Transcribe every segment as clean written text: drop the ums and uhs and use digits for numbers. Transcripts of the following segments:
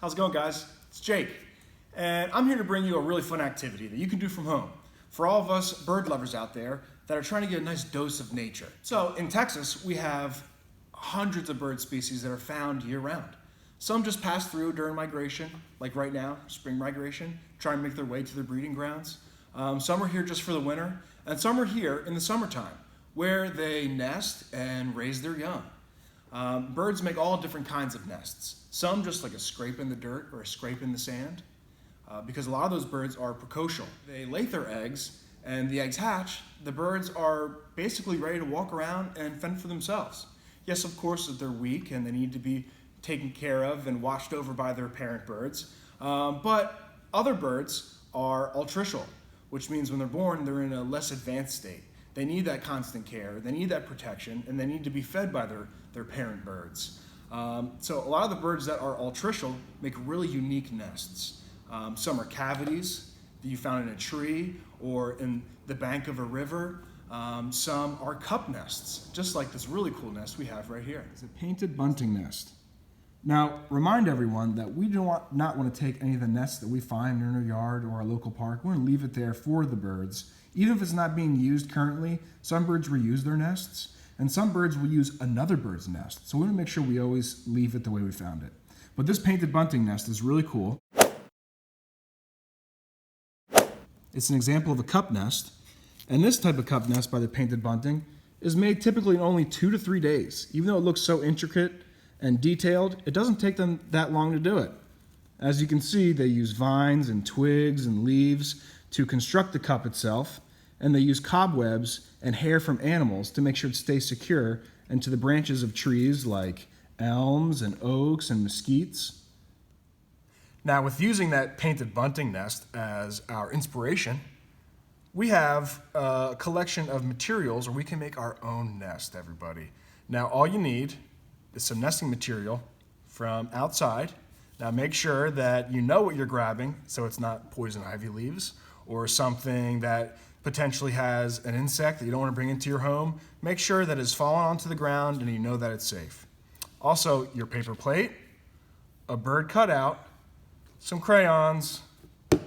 How's it going, guys? It's Jake, and I'm here to bring you a really fun activity that you can do from home for all of us bird lovers out there that are trying to get a nice dose of nature. So in Texas, we have hundreds of bird species that are found year-round. Some just pass through during migration, like right now, spring migration, trying to make their way to their breeding grounds. Some are here just for the winter, and some are here in the summertime, where they nest and raise their young. Birds make all different kinds of nests. Some just like a scrape in the dirt or a scrape in the sand, because a lot of those birds are precocial. They lay their eggs, and the eggs hatch. The birds are basically ready to walk around and fend for themselves. Yes, of course, that they're weak and they need to be taken care of and watched over by their parent birds. But other birds are altricial, which means when they're born, they're in a less advanced state. They need that constant care, they need that protection, and they need to be fed by their parent birds. So a lot of the birds that are altricial make really unique nests. Some are cavities that you found in a tree or in the bank of a river. Some are cup nests, just like this really cool nest we have right here. It's a painted bunting nest. Now, remind everyone that we do not want to take any of the nests that we find in our yard or our local park. We want to leave it there for the birds. Even if it's not being used currently, some birds reuse their nests, and some birds will use another bird's nest. So we want to make sure we always leave it the way we found it. But this painted bunting nest is really cool. It's an example of a cup nest, and this type of cup nest by the painted bunting is made typically in only 2 to 3 days. Even though it looks so intricate and detailed, it doesn't take them that long to do it. As you can see, they use vines and twigs and leaves to construct the cup itself, and they use cobwebs and hair from animals to make sure it stays secure into the branches of trees like elms and oaks and mesquites. Now, with using that painted bunting nest as our inspiration, we have a collection of materials where we can make our own nest, everybody. Now, all you need is some nesting material from outside. Now, make sure that you know what you're grabbing so it's not poison ivy leaves or something that potentially has an insect that you don't want to bring into your home. Make sure that it's fallen onto the ground and you know that it's safe. Also, your paper plate, a bird cutout, some crayons,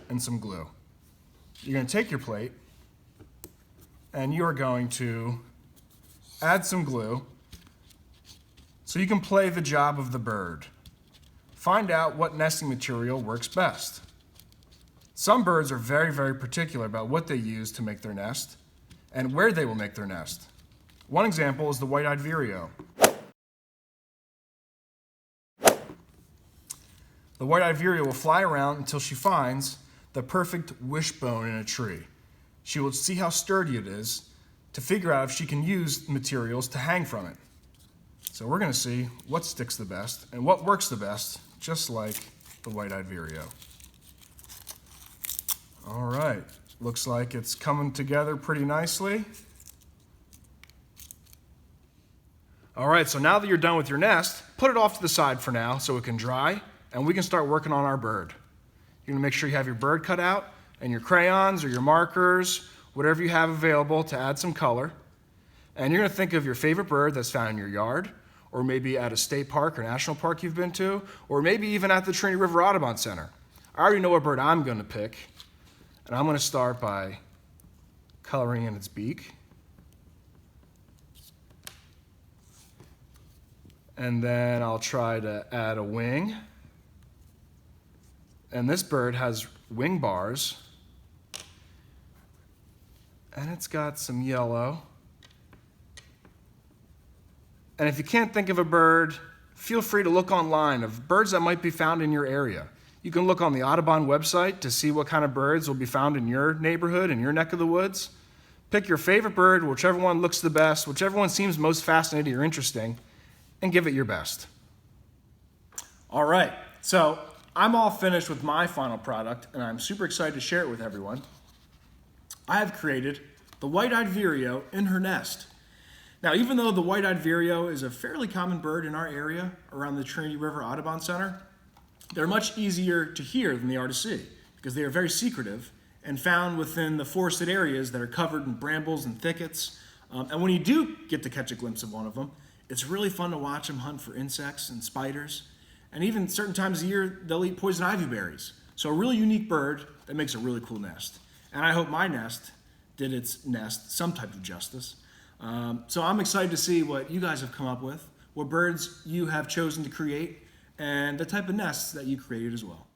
and some glue. You're going to take your plate and you are going to add some glue so you can play the job of the bird. Find out what nesting material works best. Some birds are very, very particular about what they use to make their nest and where they will make their nest. One example is the white-eyed vireo. The white-eyed vireo will fly around until she finds the perfect wishbone in a tree. She will see how sturdy it is to figure out if she can use materials to hang from it. So we're going to see what sticks the best and what works the best, just like the white-eyed vireo. All right, looks like it's coming together pretty nicely. All right, so now that you're done with your nest, put it off to the side for now so it can dry, and we can start working on our bird. You're gonna make sure you have your bird cut out and your crayons or your markers, whatever you have available to add some color. And you're gonna think of your favorite bird that's found in your yard, or maybe at a state park or national park you've been to, or maybe even at the Trinity River Audubon Center. I already know what bird I'm gonna pick. And I'm going to start by coloring in its beak. And then I'll try to add a wing. And this bird has wing bars. And it's got some yellow. And if you can't think of a bird, feel free to look online of birds that might be found in your area. You can look on the Audubon website to see what kind of birds will be found in your neighborhood, in your neck of the woods. Pick your favorite bird, whichever one looks the best, whichever one seems most fascinating or interesting, and give it your best. All right, so I'm all finished with my final product, and I'm super excited to share it with everyone. I have created the white-eyed vireo in her nest. Now, even though the white-eyed vireo is a fairly common bird in our area around the Trinity River Audubon Center, they're much easier to hear than they are to see because they are very secretive and found within the forested areas that are covered in brambles and thickets. And when you do get to catch a glimpse of one of them, it's really fun to watch them hunt for insects and spiders. And even certain times of the year, they'll eat poison ivy berries. So a really unique bird that makes a really cool nest. And I hope my nest did its nest some type of justice. So I'm excited to see what you guys have come up with, what birds you have chosen to create, and the type of nests that you created as well.